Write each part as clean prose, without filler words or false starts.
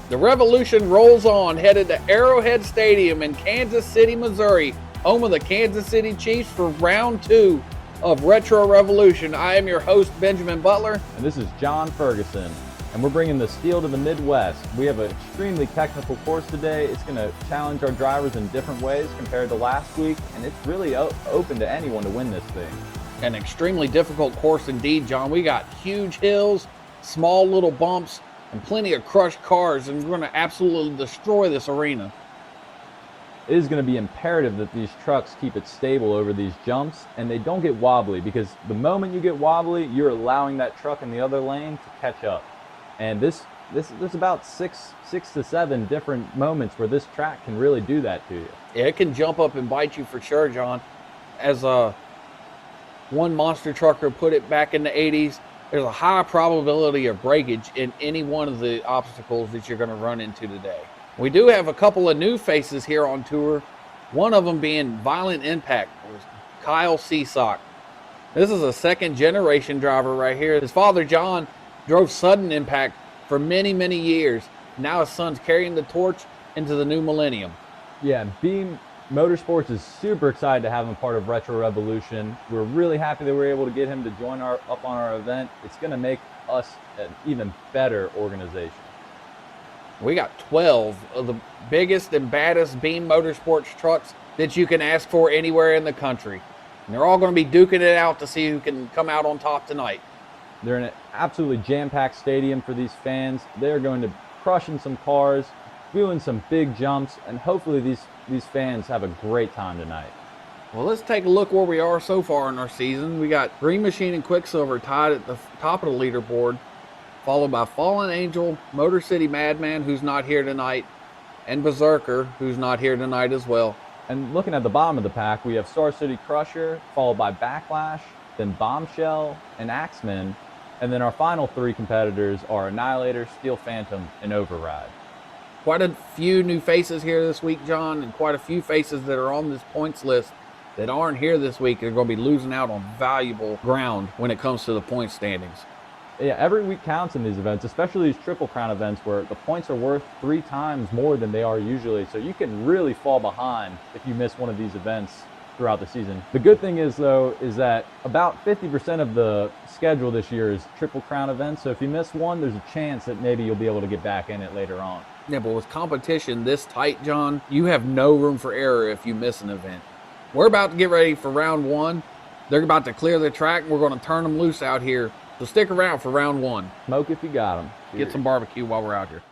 The Revolution rolls on, headed to Arrowhead Stadium in Kansas City, Missouri, home of the Kansas City Chiefs for round 2 of Retro Revolution. I am your host, Benjamin Butler. And this is John Ferguson. And we're bringing the steel to the Midwest. We have an extremely technical course today. It's going to challenge our drivers in different ways compared to last week. And it's really open to anyone to win this thing. An extremely difficult course indeed, John. We got huge hills, small little bumps, and plenty of crushed cars, and we're going to absolutely destroy this arena. It is going to be imperative that these trucks keep it stable over these jumps and they don't get wobbly, because the moment you get wobbly, you're allowing that truck in the other lane to catch up. And there's about six to seven different moments where this track can really do that to you. Yeah, it can jump up and bite you for sure, John. As one monster trucker put it back in the 80s, there's a high probability of breakage in any one of the obstacles that you're going to run into today. We do have a couple of new faces here on tour, one of them being Violent Impact, Kyle Seasock. This is a second generation driver right here. His father, John, drove Sudden Impact for many, many years. Now his son's carrying the torch into the new millennium. Yeah, Beam Motorsports is super excited to have him part of Retro Revolution. We're really happy that we're able to get him to join up on our event. It's going to make us an even better organization. We got 12 of the biggest and baddest Beam Motorsports trucks that you can ask for anywhere in the country. And they're all going to be duking it out to see who can come out on top tonight. They're in an absolutely jam-packed stadium for these fans. They're going to crush in some cars, doing some big jumps, and hopefully these fans have a great time tonight. Well, let's take a look where we are so far in our season. We got Green Machine and Quicksilver tied at the top of the leaderboard, followed by Fallen Angel, Motor City Madman, who's not here tonight, and Berserker, who's not here tonight as well. And looking at the bottom of the pack, we have Star City Crusher, followed by Backlash, then Bombshell, and Axeman. And then our final three competitors are Annihilator, Steel Phantom, and Override. Quite a few new faces here this week, John, and quite a few faces that are on this points list that aren't here this week. They're going to be losing out on valuable ground when it comes to the point standings. Yeah, every week counts in these events, especially these Triple Crown events where the points are worth 3 times more than they are usually. So you can really fall behind if you miss one of these events throughout the season. The good thing is, though, is that about 50% of the schedule this year is Triple Crown events. So if you miss one, there's a chance that maybe you'll be able to get back in it later on. Yeah, but with competition this tight, John, you have no room for error if you miss an event. We're about to get ready for round 1. They're about to clear the track, and we're going to turn them loose out here. So stick around for round 1. Smoke if you got them. Get some barbecue while we're out here.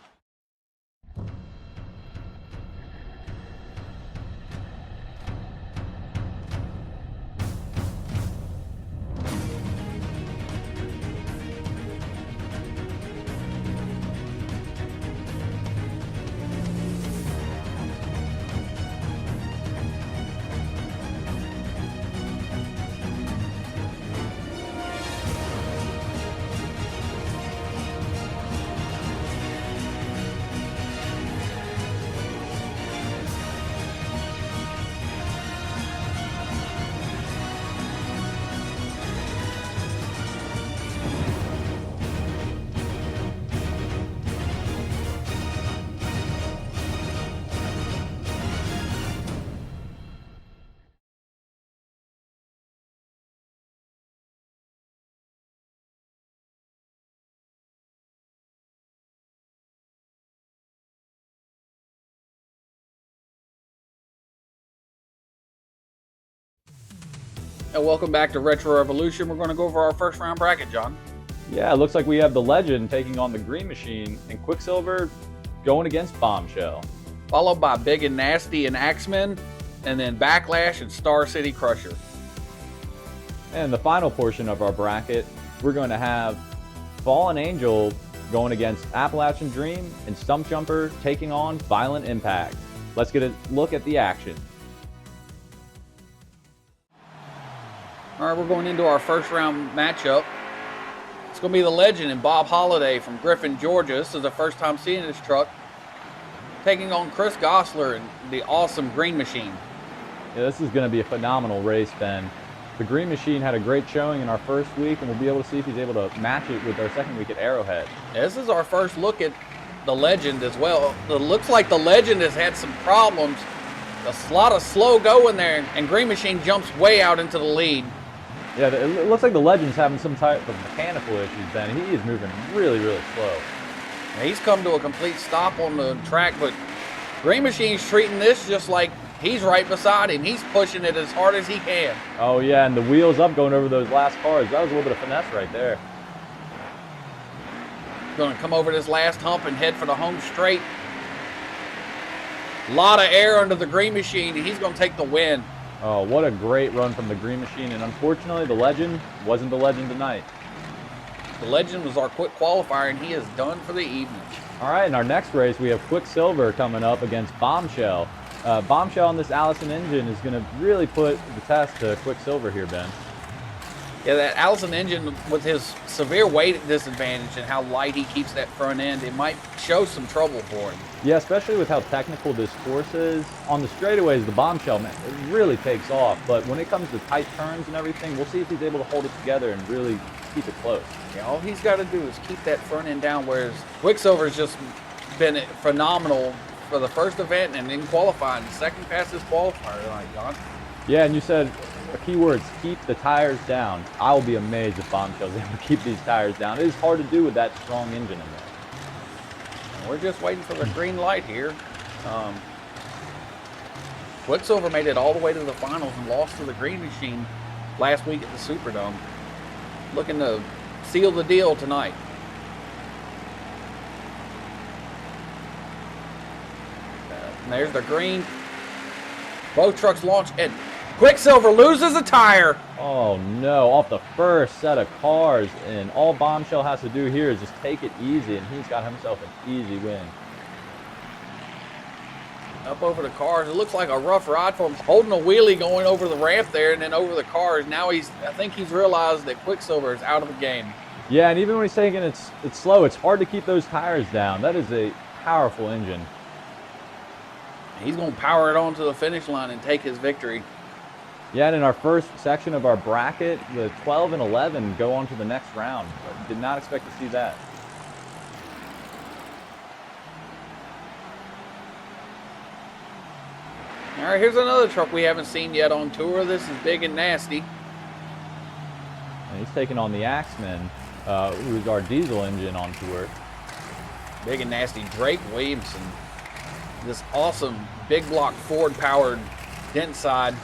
And welcome back to Retro Revolution. We're going to go over our first round bracket, John. Yeah, it looks like we have the Legend taking on the Green Machine and Quicksilver going against Bombshell. Followed by Big and Nasty and Axeman, and then Backlash and Star City Crusher. And the final portion of our bracket, we're going to have Fallen Angel going against Appalachian Dream and Stump Jumper taking on Violent Impact. Let's get a look at the action. All right, we're going into our first round matchup. It's going to be the Legend and Bob Holliday from Griffin, Georgia. This is the first time seeing this truck. Taking on Chris Gosler and the awesome Green Machine. Yeah, this is going to be a phenomenal race, Ben. The Green Machine had a great showing in our first week, and we'll be able to see if he's able to match it with our second week at Arrowhead. This is our first look at the Legend as well. It looks like the Legend has had some problems. A lot of slow going there, and Green Machine jumps way out into the lead. Yeah, it looks like the Legend's having some type of mechanical issues, Ben. He is moving really, really slow. Now, he's come to a complete stop on the track, but Green Machine's treating this just like he's right beside him. He's pushing it as hard as he can. Oh, yeah, and the wheels up going over those last cars. That was a little bit of finesse right there. Going to come over this last hump and head for the home straight. A lot of air under the Green Machine, and he's going to take the win. Oh, what a great run from the Green Machine. And unfortunately, the Legend wasn't the Legend tonight. The Legend was our quick qualifier, and he is done for the evening. All right, in our next race, we have Quicksilver coming up against Bombshell. Bombshell on this Allison engine is going to really put the test to Quicksilver here, Ben. Yeah, that Allison engine, with his severe weight disadvantage and how light he keeps that front end, it might show some trouble for him. Yeah, especially with how technical this course is. On the straightaways, the Bombshell, man, it really takes off. But when it comes to tight turns and everything, we'll see if he's able to hold it together and really keep it close. Yeah, all he's got to do is keep that front end down, whereas Quicksilver's just been phenomenal for the first event and in qualifying. Second fastest qualifier tonight, John. Yeah, and you said a key word, keep the tires down. I will be amazed if Bombshell's able to keep these tires down. It is hard to do with that strong engine in there. We're just waiting for the green light here. Quicksilver made it all the way to the finals and lost to the Green Machine last week at the Superdome. Looking to seal the deal tonight. And there's the green. Both trucks launch, and Quicksilver loses a tire. Oh no, off the first set of cars, and all Bombshell has to do here is just take it easy, and he's got himself an easy win. Up over the cars. It looks like a rough ride for him. Holding a wheelie going over the ramp there and then over the cars. Now I think he's realized that Quicksilver is out of the game. Yeah, and even when he's taking it's slow, it's hard to keep those tires down. That is a powerful engine. He's going to power it on to the finish line and take his victory. Yeah, and in our first section of our bracket, the 12 and 11 go on to the next round. But did not expect to see that. All right, here's another truck we haven't seen yet on tour. This is Big and Nasty. And he's taking on the Axeman, who's our diesel engine on tour. Big and Nasty Drake Williamson. This awesome big block Ford-powered dent side.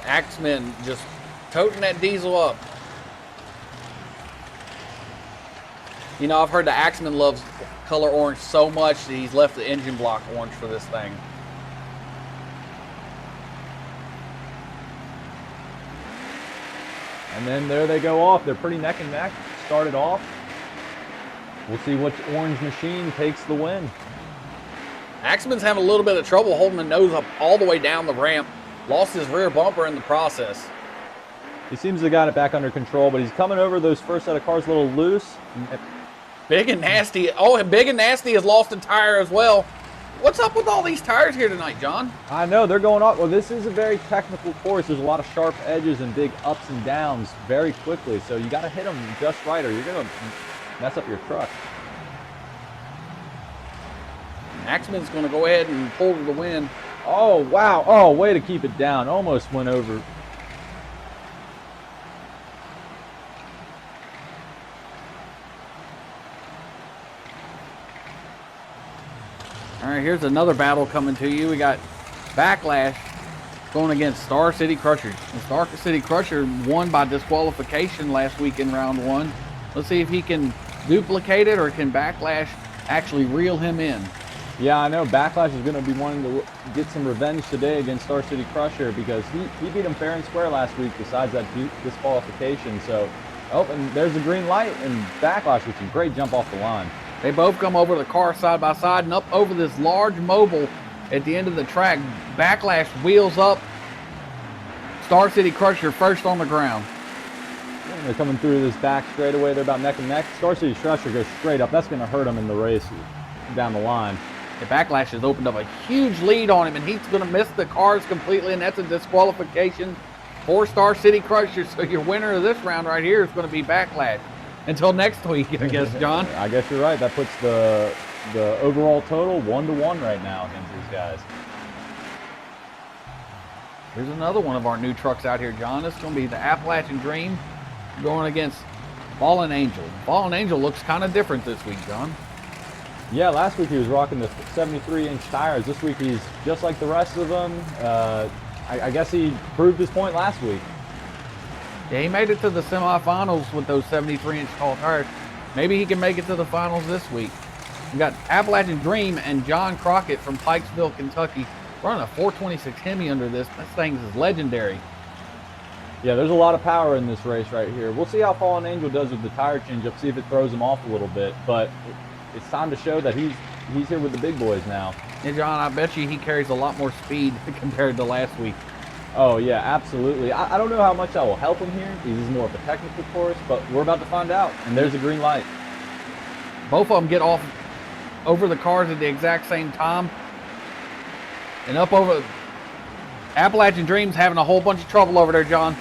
Axeman just toting that diesel up. You know, I've heard the Axeman loves color orange so much that he's left the engine block orange for this thing. And then there they go off. They're pretty neck and neck. Started off. We'll see which orange machine takes the win. Axeman's having a little bit of trouble holding the nose up all the way down the ramp. Lost his rear bumper in the process. He seems to have got it back under control, but he's coming over those first set of cars a little loose. Big and Nasty. Oh, Big and Nasty has lost a tire as well. What's up with all these tires here tonight, John? I know, they're going off. Well, this is a very technical course. There's a lot of sharp edges and big ups and downs very quickly. So you got to hit them just right or you're going to mess up your truck. Axeman's going to go ahead and pull to the win. Oh, wow. Oh, way to keep it down. Almost went over. All right, here's another battle coming to you. We got Backlash going against Star City Crusher. And Star City Crusher won by disqualification last week in round one. Let's see if he can duplicate it or can Backlash actually reel him in. Yeah, I know Backlash is going to be wanting to get some revenge today against Star City Crusher because he beat him fair and square last week besides that disqualification. So, oh, and there's the green light and Backlash with some great jump off the line. They both come over the car side by side and up over this large mobile at the end of the track. Backlash wheels up. Star City Crusher first on the ground. And they're coming through this back straightaway. They're about neck and neck. Star City Crusher goes straight up. That's going to hurt him in the race down the line. The Backlash has opened up a huge lead on him, and he's going to miss the cars completely, and that's a disqualification for Star City Crusher. So your winner of this round right here is going to be Backlash. Until next week, I guess, John. I guess you're right. That puts the the overall total 1-1 right now against these guys. Here's another one of our new trucks out here, John. It's going to be the Appalachian Dream going against Fallen Angel. Fallen Angel looks kind of different this week, John. Yeah, last week he was rocking the 73-inch tires. This week he's just like the rest of them. I guess he proved his point last week. Yeah, he made it to the semifinals with those 73-inch tall tires. Maybe he can make it to the finals this week. We got Appalachian Dream and John Crockett from Pikesville, Kentucky, running a 426 Hemi under this. This thing is legendary. Yeah, there's a lot of power in this race right here. We'll see how Fallen Angel does with the tire change-up, see if it throws him off a little bit. But it's time to show that he's here with the big boys now. Yeah, John, I bet you he carries a lot more speed compared to last week. Oh, yeah, absolutely. I don't know how much that will help him here. This is more of a technical course, but we're about to find out. And there's a green light. Both of them get off over the cars at the exact same time. And up over... Appalachian Dream's having a whole bunch of trouble over there, John.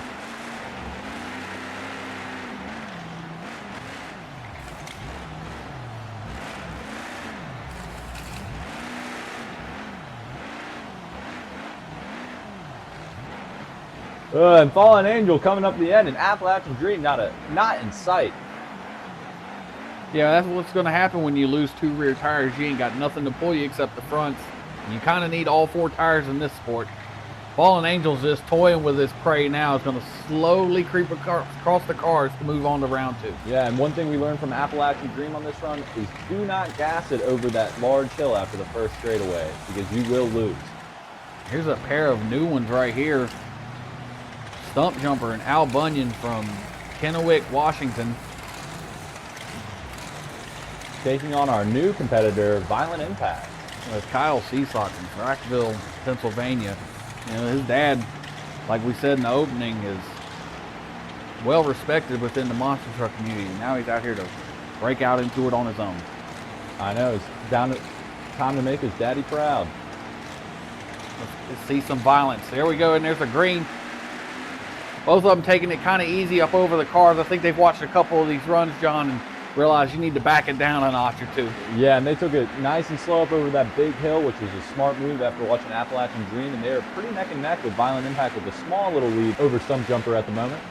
And Fallen Angel coming up the end, and Appalachian Dream not in sight. Yeah, that's what's going to happen when you lose two rear tires. You ain't got nothing to pull you except the fronts. You kind of need all four tires in this sport. Fallen Angel's just toying with his prey now. It's going to slowly creep across the cars to move on to round two. Yeah, and one thing we learned from Appalachian Dream on this run is do not gas it over that large hill after the first straightaway, because you will lose. Here's a pair of new ones right here. Stump Jumper and Al Bunyan from Kennewick, Washington. Taking on our new competitor, Violent Impact. That's Kyle Seasock from Frackville, Pennsylvania. You know, his dad, like we said in the opening, is well respected within the monster truck community. Now he's out here to break out into it on his own. I know, it's time to make his daddy proud. Let's see some violence. There we go, and there's a green. Both of them taking it kind of easy up over the cars. I think they've watched a couple of these runs, John, and realized you need to back it down a notch or two. Yeah, and they took it nice and slow up over that big hill, which was a smart move after watching Appalachian Dream, and they're pretty neck and neck with Violent Impact with a small little lead over Stump Jumper at the moment.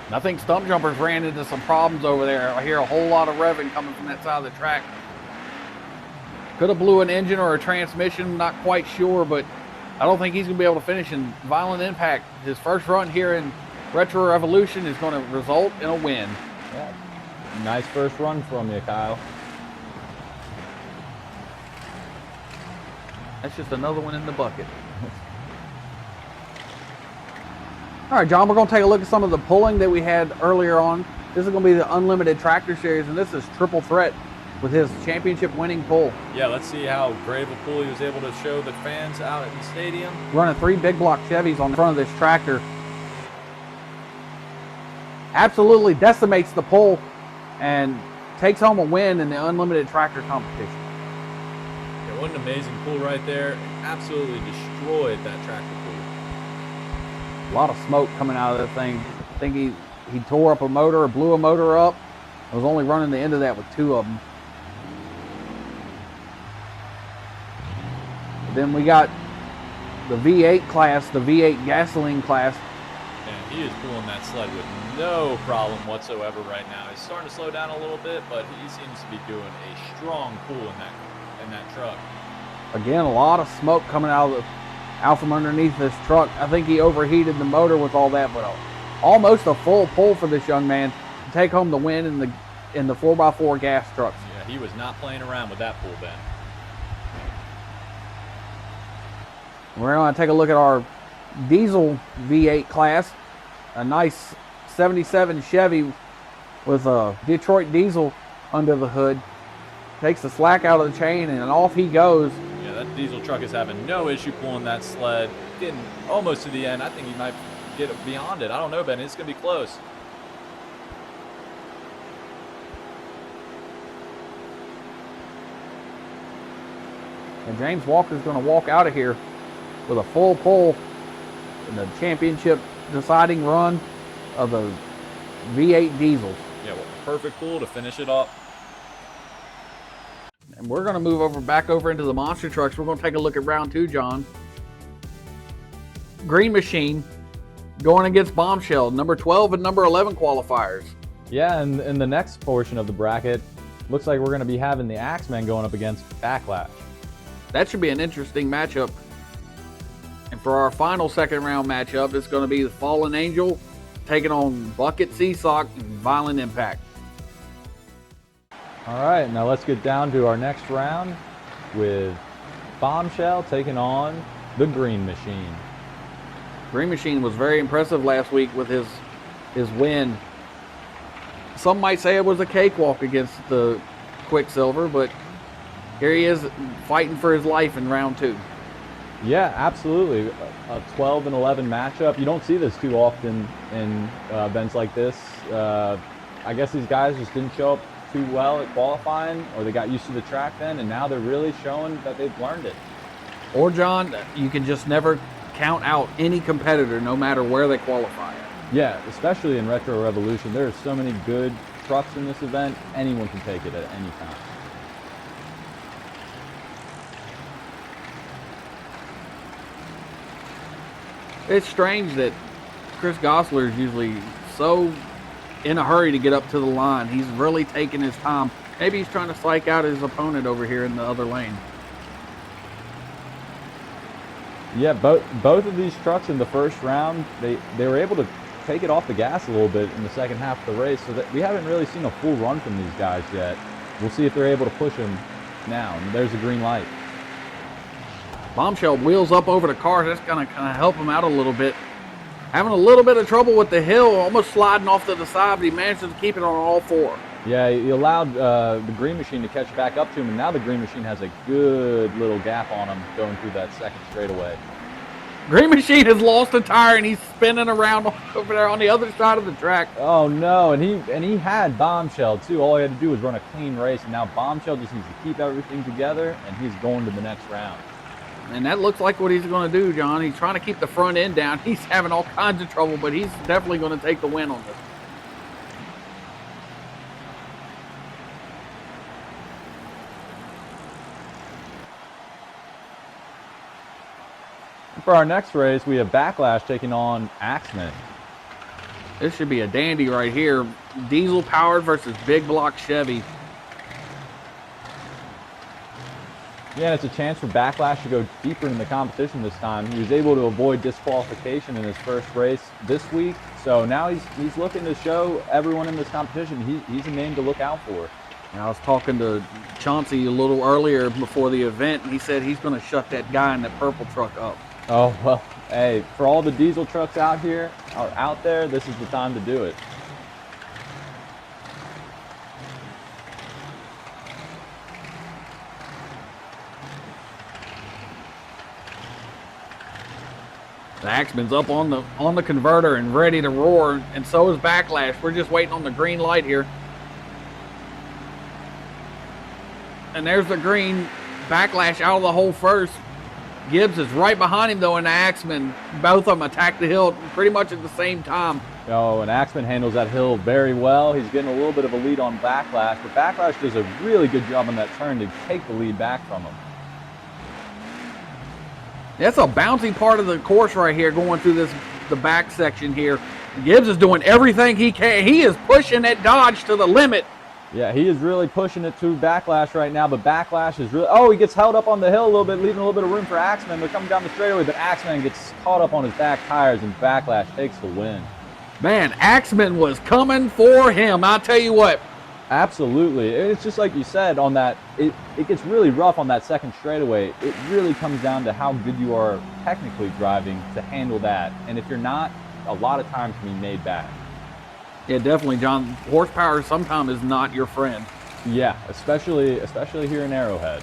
And I think Stump Jumpers ran into some problems over there. I hear a whole lot of revving coming from that side of the track. Could have blew an engine or a transmission, not quite sure, but I don't think he's going to be able to finish. In Violent Impact, his first run here in Retro Revolution is going to result in a win. Yeah. Nice first run from you, Kyle. That's just another one in the bucket. All right, John, we're going to take a look at some of the pulling that we had earlier on. This is going to be the Unlimited Tractor Series, and this is Triple Threat with his championship winning pull. Yeah, let's see how great of a pull he was able to show the fans out in the stadium. Running 3 big block Chevys on the front of this tractor. Absolutely decimates the pull and takes home a win in the Unlimited Tractor competition. Yeah, what an amazing pull right there. Absolutely destroyed that tractor pull. A lot of smoke coming out of that thing. I think he tore up a motor or blew a motor up. I was only running the end of that with 2 of them. Then we got the V8 class, the V8 gasoline class. And he is pulling that sled with no problem whatsoever right now. He's starting to slow down a little bit, but he seems to be doing a strong pull in that truck. Again, a lot of smoke coming out from underneath this truck. I think he overheated the motor with all that, but almost a full pull for this young man to take home the win in the 4x4 gas trucks. Yeah, he was not playing around with that pull, Ben. We're going to take a look at our diesel V8 class. A nice 77 Chevy with a Detroit diesel under the hood. Takes the slack out of the chain and off he goes. Yeah, that diesel truck is having no issue pulling that sled. Getting almost to the end. I think he might get it beyond it. I don't know, Ben. It's going to be close. And James Walker's going to walk out of here with a full pull in the championship deciding run of the V8 diesels. Yeah, well, perfect pull to finish it up. And we're going to move back over into the monster trucks. We're going to take a look at round 2, John. Green Machine going against Bombshell, number 12 and number 11 qualifiers. Yeah, and in the next portion of the bracket, looks like we're going to be having the Axemen going up against Backlash. That should be an interesting matchup. And for our final second round matchup, it's going to be the Fallen Angel taking on Bucket Seesock and Violent Impact. All right, now let's get down to our next round with Bombshell taking on the Green Machine. Green Machine was very impressive last week with his win. Some might say it was a cakewalk against the Quicksilver, but here he is fighting for his life in round 2. Yeah, absolutely. A 12 and 11 matchup. You don't see this too often in events like this. I guess these guys just didn't show up too well at qualifying, or they got used to the track then, and now they're really showing that they've learned it. Or, John, you can just never count out any competitor no matter where they qualify at. Yeah, especially in Retro Revolution. There are so many good trucks in this event. Anyone can take it at any time. It's strange that Chris Gosler is usually so in a hurry to get up to the line. He's really taking his time. Maybe he's trying to psych out his opponent over here in the other lane. Yeah, both of these trucks in the first round, they were able to take it off the gas a little bit in the second half of the race, so that we haven't really seen a full run from these guys yet. We'll see if they're able to push him now. And there's a green light. Bombshell wheels up over the cars. That's going to kind of help him out a little bit. Having a little bit of trouble with the hill, almost sliding off to the side, but he manages to keep it on all 4. Yeah, he allowed the Green Machine to catch back up to him, and now the Green Machine has a good little gap on him going through that second straightaway. Green Machine has lost a tire, and he's spinning around over there on the other side of the track. Oh no, and he had Bombshell too. All he had to do was run a clean race, and now Bombshell just needs to keep everything together, and he's going to the next round. And that looks like what he's going to do, John. He's trying to keep the front end down. He's having all kinds of trouble, but he's definitely going to take the win on this. For our next race, we have Backlash taking on Axemen. This should be a dandy right here. Diesel powered versus big block Chevy. Yeah, it's a chance for Backlash to go deeper in the competition this time. He was able to avoid disqualification in his first race this week, so now he's looking to show everyone in this competition he's a name to look out for. And I was talking to Chauncey a little earlier before the event, and he said he's going to shut that guy in that purple truck up. Oh, well, hey, for all the diesel trucks out there, this is the time to do it. The Axeman's up on the converter and ready to roar, and so is Backlash. We're just waiting on the green light here. And there's the green. Backlash out of the hole first. Gibbs is right behind him, though, and the Axeman. Both of them attack the hill pretty much at the same time. Oh, and Axeman handles that hill very well. He's getting a little bit of a lead on Backlash, but Backlash does a really good job on that turn to take the lead back from him. That's a bouncy part of the course right here going through the back section here. Gibbs is doing everything he can. He is pushing that Dodge to the limit. Yeah, he is really pushing it to Backlash right now, but Backlash is really... Oh, he gets held up on the hill a little bit, leaving a little bit of room for Axeman. They're coming down the straightaway, but Axeman gets caught up on his back tires, and Backlash takes the win. Man, Axeman was coming for him. I'll tell you what. Absolutely. It's just like you said on that, it gets really rough on that second straightaway. It really comes down to how good you are technically driving to handle that. And if you're not, a lot of times can be made back. Yeah, definitely, John. Horsepower sometimes is not your friend. Yeah, especially here in Arrowhead.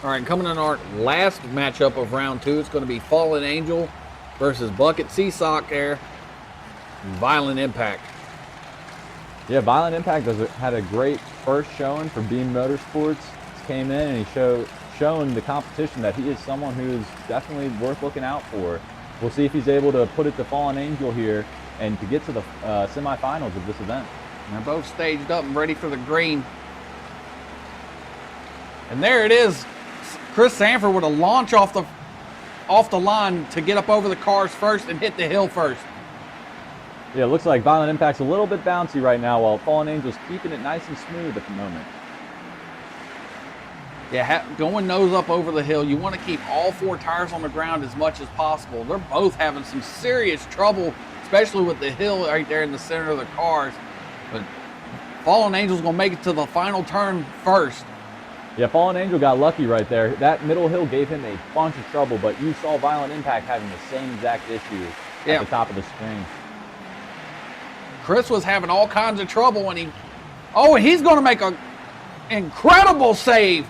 All right, coming in our last matchup of round 2, it's going to be Fallen Angel versus Bucket Seesock there. Violent Impact. Yeah, Violent Impact had a great first showing for Beam Motorsports. He came in and he shown the competition that he is someone who is definitely worth looking out for. We'll see if he's able to put it to Fallen Angel here and to get to the semifinals of this event. They're both staged up and ready for the green. And there it is. Chris Sanford with a launch off the line to get up over the cars first and hit the hill first. Yeah, it looks like Violent Impact's a little bit bouncy right now, while Fallen Angel's keeping it nice and smooth at the moment. Yeah, going nose up over the hill, you want to keep all 4 tires on the ground as much as possible. They're both having some serious trouble, especially with the hill right there in the center of the cars. But Fallen Angel's going to make it to the final turn first. Yeah, Fallen Angel got lucky right there. That middle hill gave him a bunch of trouble, but you saw Violent Impact having the same exact issue at the top of the screen. Chris was having all kinds of trouble when and he's going to make an incredible save.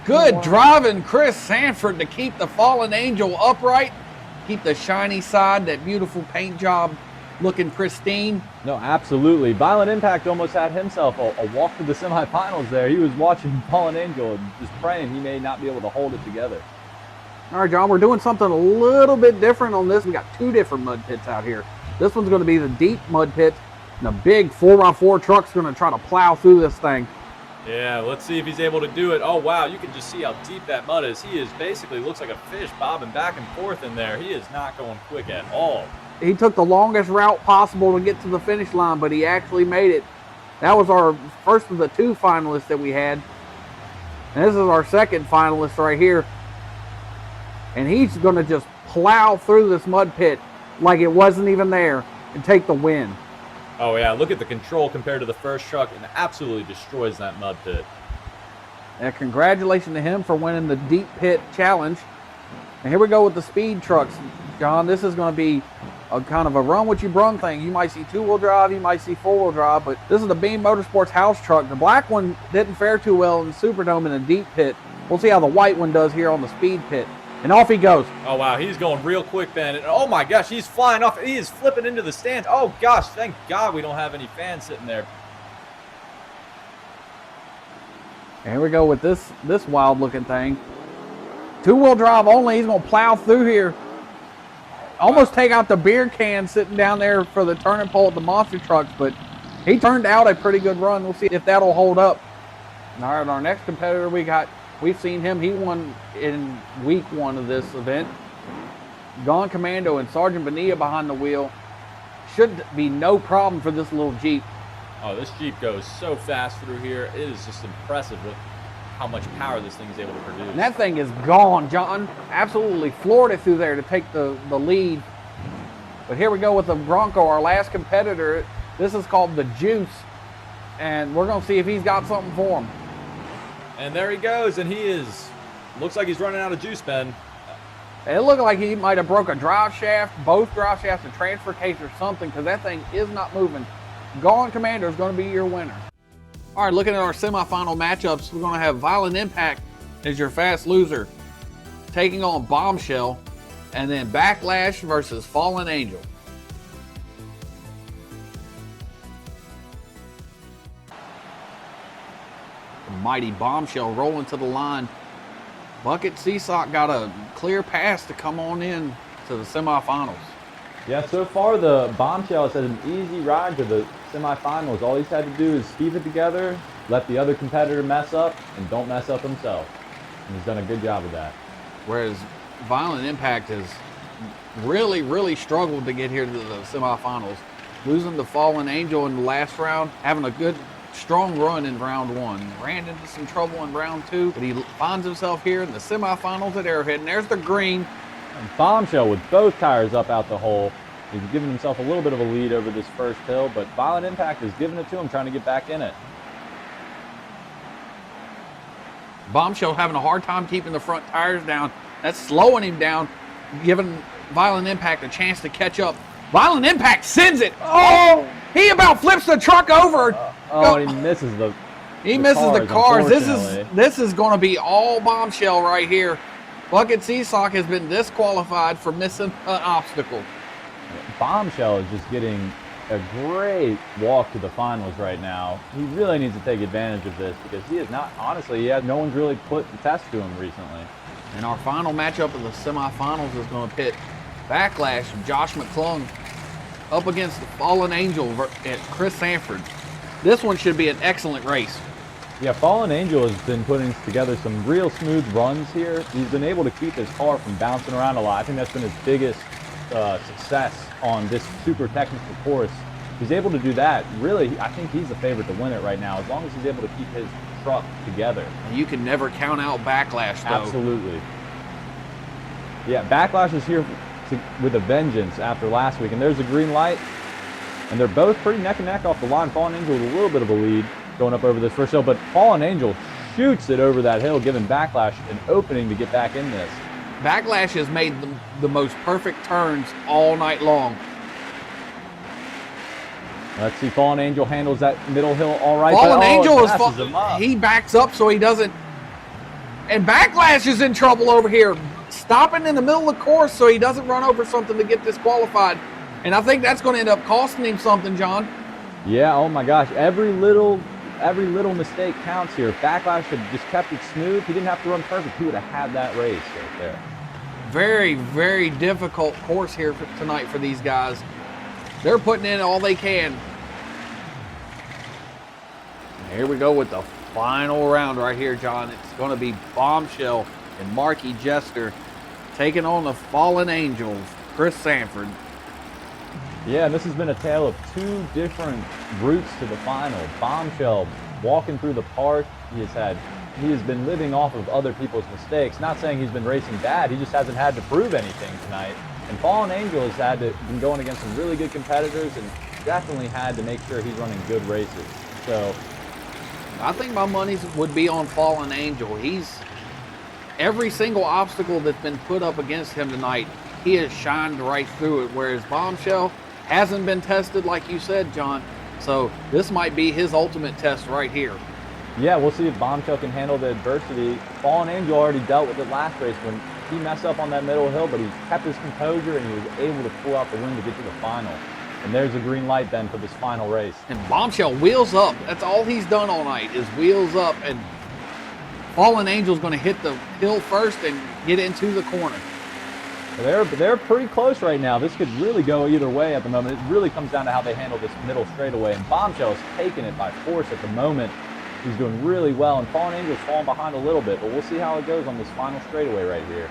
Good driving, Chris Sanford, to keep the Fallen Angel upright, keep the shiny side, that beautiful paint job looking pristine. No, absolutely. Violent Impact almost had himself a walk to the semifinals there. He was watching Fallen Angel and just praying he may not be able to hold it together. All right, John, we're doing something a little bit different on this. We got 2 different mud pits out here. This one's going to be the deep mud pit, and a big 4x4 truck's going to try to plow through this thing. Yeah, let's see if he's able to do it. Oh, wow, you can just see how deep that mud is. He is basically looks like a fish bobbing back and forth in there. He is not going quick at all. He took the longest route possible to get to the finish line, but he actually made it. That was our first of the 2 finalists that we had. And this is our second finalist right here. And he's going to just plow through this mud pit like it wasn't even there and take the win. Oh, yeah, look at the control compared to the first truck, and absolutely destroys that mud pit. And congratulations to him for winning the deep pit challenge. And here we go with the speed trucks. John, this is going to be a kind of a run what you brung thing. You might see 2-wheel drive, you might see 4-wheel drive, but this is the Beam Motorsports house truck. The black one didn't fare too well in the Superdome in the deep pit. We'll see how the white one does here on the speed pit. And off he goes. Oh, wow, he's going real quick, Ben. And, oh, my gosh, he's flying off. He is flipping into the stands. Oh, gosh, thank God we don't have any fans sitting there. And here we go with this wild-looking thing. 2-wheel drive only. He's going to plow through here. Almost take out the beer can sitting down there for the turning pole at the monster trucks, but he turned out a pretty good run. We'll see if that'll hold up. All right, our next competitor we've seen him. He won in week 1 of this event. Gone Commando and Sergeant Bonilla behind the wheel. Should be no problem for this little Jeep. Oh, this Jeep goes so fast through here. It is just impressive with how much power this thing is able to produce. And that thing is gone, John. Absolutely floored it through there to take the lead. But here we go with the Bronco, our last competitor. This is called the Juice. And we're going to see if he's got something for him. And there he goes, and looks like he's running out of juice, Ben. It looked like he might have broke a drive shaft, both drive shafts, a transfer case or something, because that thing is not moving. Gone Commander is going to be your winner. All right, looking at our semifinal matchups, we're going to have Violent Impact as your fast loser, taking on Bombshell, and then Backlash versus Fallen Angel. The mighty Bombshell rolling to the line. Bucket Seasock got a clear pass to come on in to the semifinals. Yeah, so far the Bombshell has had an easy ride to the semifinals. All he's had to do is keep it together, let the other competitor mess up, and don't mess up himself. And he's done a good job of that. Whereas Violent Impact has really, really struggled to get here to the semifinals. Losing to Fallen Angel in the last round, having a good, strong run in round 1. Ran into some trouble in round 2, but he finds himself here in the semifinals at Arrowhead. And there's the green. And Bombshell with both tires up out the hole. He's given himself a little bit of a lead over this first hill, but Violent Impact is giving it to him, trying to get back in it. Bombshell having a hard time keeping the front tires down. That's slowing him down, giving Violent Impact a chance to catch up. Violent Impact sends it. Oh! He about flips the truck over. And he misses the cars. This is going to be all Bombshell right here. Bucket Seasock has been disqualified for missing an obstacle. Bombshell is just getting a great walk to the finals right now. He really needs to take advantage of this because he is not, honestly, no one's really put the test to him recently. And our final matchup of the semifinals is going to pit Backlash, Josh McClung, up against the Fallen Angel at Chris Sanford. This one should be an excellent race. Yeah, Fallen Angel has been putting together some real smooth runs here. He's been able to keep his car from bouncing around a lot. I think that's been his biggest success on this super technical course. He's able to do that. Really, I think he's the favorite to win it right now, as long as he's able to keep his truck together. And you can never count out Backlash, though. Absolutely. Yeah, Backlash is here with a vengeance after last week, and there's a green light, and they're both pretty neck and neck off the line. Fallen Angel with a little bit of a lead going up over this first hill, but Fallen Angel shoots it over that hill, giving Backlash an opening to get back in this. Backlash has made the most perfect turns all night long. Let's see, Fallen Angel handles that middle hill all right. Fallen Angel is he backs up so he doesn't. And Backlash is in trouble over here, stopping in the middle of the course so he doesn't run over something to get disqualified. And I think that's going to end up costing him something, John. Yeah, oh my gosh, every little mistake counts here. If Backlash had just kept it smooth, he didn't have to run perfect. He would have had that race right there. Very, very difficult course here tonight for these guys. They're putting in all they can. Here we go with the final round right here, John. It's going to be Bombshell and Marky Jester taking on the Fallen Angels, Chris Sanford. Yeah, and this has been a tale of two different routes to the final. Bombshell walking through the park. He has been living off of other people's mistakes. Not saying he's been racing bad, he just hasn't had to prove anything tonight. And Fallen Angel has been going against some really good competitors and definitely had to make sure he's running good races. So I think my money would be on Fallen Angel. Every single obstacle that's been put up against him tonight, he has shined right through it, whereas Bombshell hasn't been tested like you said, John. So this might be his ultimate test right here. yeah, we'll see if Bombshell can handle the adversity. Fallen Angel already dealt with it last race when he messed up on that middle hill, but he kept his composure and he was able to pull out the win to get to the final. And there's a green light then for this final race. And Bombshell wheels up. That's all he's done all night is wheels up. And Fallen Angel's going to hit the hill first and get into the corner. They're pretty close right now. This could really go either way at the moment. It really comes down to how they handle this middle straightaway. And Bombshell is taking it by force at the moment. He's doing really well, and Fallen Angel's falling behind a little bit, but we'll see how it goes on this final straightaway right here.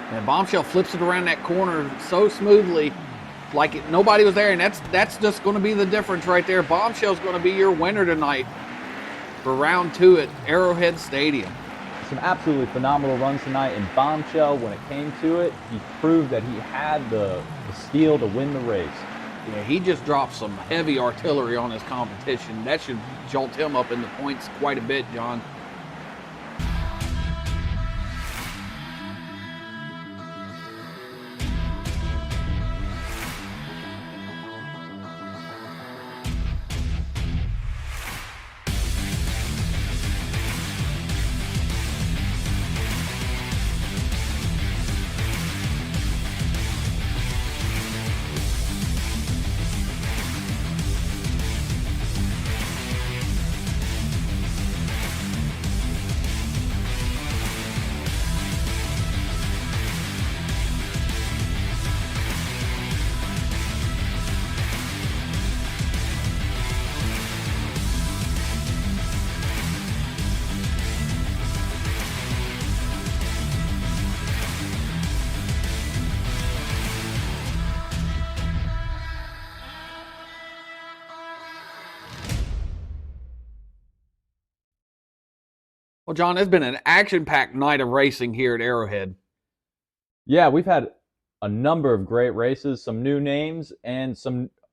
And Bombshell flips it around that corner so smoothly, like nobody was there, and that's just going to be the difference right there. Bombshell's going to be your winner tonight for round 2 at Arrowhead Stadium. Some absolutely phenomenal runs tonight, and Bombshell, when it came to it, he proved that he had the steel to win the race. Yeah, he just dropped some heavy artillery on his competition. That should jolt him up in the points quite a bit, John. Well, John, it's been an action-packed night of racing here at Arrowhead. Yeah, we've had a number of great races, some new names, and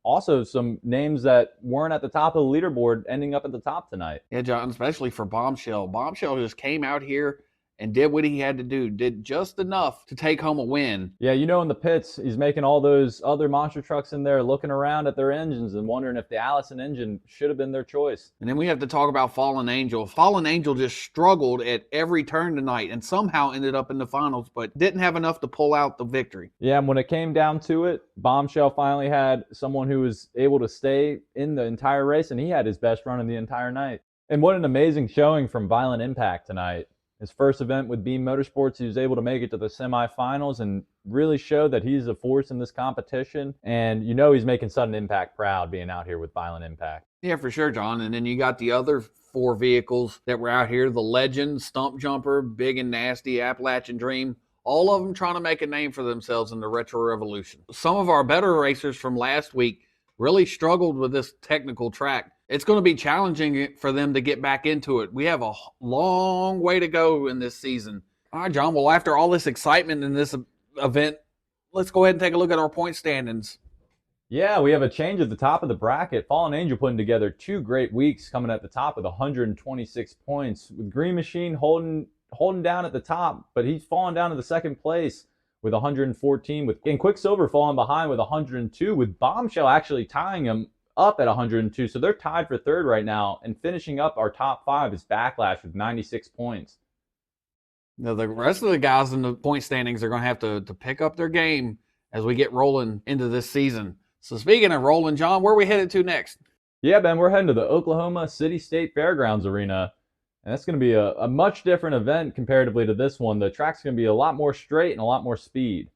also some names that weren't at the top of the leaderboard ending up at the top tonight. Yeah, John, especially for Bombshell. Bombshell just came out here and did what he had to do, did just enough to take home a win. Yeah, you know, in the pits, he's making all those other monster trucks in there looking around at their engines and wondering if the Allison engine should have been their choice. And then we have to talk about Fallen Angel. Fallen Angel just struggled at every turn tonight and somehow ended up in the finals, but didn't have enough to pull out the victory. Yeah, and when it came down to it, Bombshell finally had someone who was able to stay in the entire race, and he had his best run of the entire night. And what an amazing showing from Violent Impact tonight. His first event with Beam Motorsports, he was able to make it to the semifinals and really show that he's a force in this competition. And you know he's making Sudden Impact proud being out here with Violent Impact. Yeah, for sure, John. And then you got the other 4 vehicles that were out here, the Legend, Stump Jumper, Big and Nasty, Appalachian Dream, all of them trying to make a name for themselves in the retro revolution. Some of our better racers from last week really struggled with this technical track. It's going to be challenging for them to get back into it. We have a long way to go in this season. All right, John. Well, after all this excitement in this event, let's go ahead and take a look at our point standings. Yeah, we have a change at the top of the bracket. Fallen Angel putting together 2 great weeks, coming at the top with 126 points. With Green Machine holding down at the top, but he's fallen down to the second place with 114. And Quicksilver falling behind with 102, with Bombshell actually tying him up at 102. So they're tied for third right now. And finishing up our top 5 is Backlash with 96 points. Now, the rest of the guys in the point standings are going to have to pick up their game as we get rolling into this season. So speaking of rolling, John, where are we headed to next? Yeah, Ben, we're heading to the Oklahoma City State Fairgrounds Arena. And that's going to be a much different event comparatively to this one. The track's going to be a lot more straight and a lot more speed.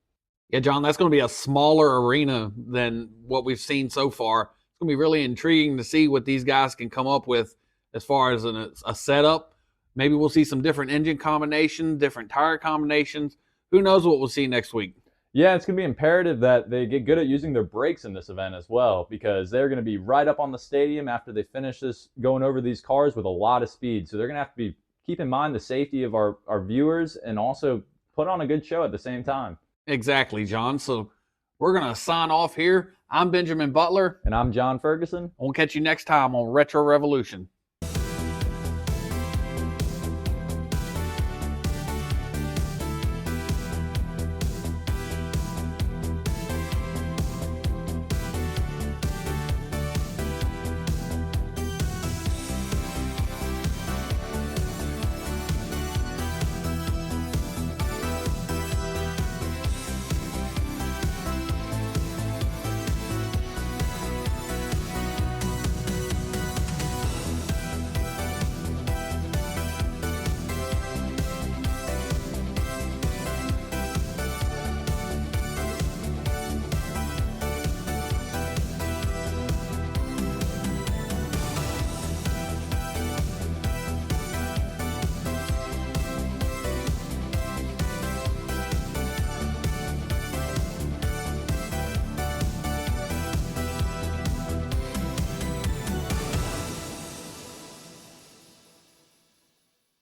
Yeah, John, that's going to be a smaller arena than what we've seen so far. It's going to be really intriguing to see what these guys can come up with as far as a setup. Maybe we'll see some different engine combinations, different tire combinations. Who knows what we'll see next week? Yeah, it's going to be imperative that they get good at using their brakes in this event as well, because they're going to be right up on the stadium after they finish this, going over these cars with a lot of speed. So they're going to have to keep in mind the safety of our viewers and also put on a good show at the same time. Exactly, John. So we're going to sign off here. I'm Benjamin Butler. And I'm John Ferguson. We'll catch you next time on Retro Revolution.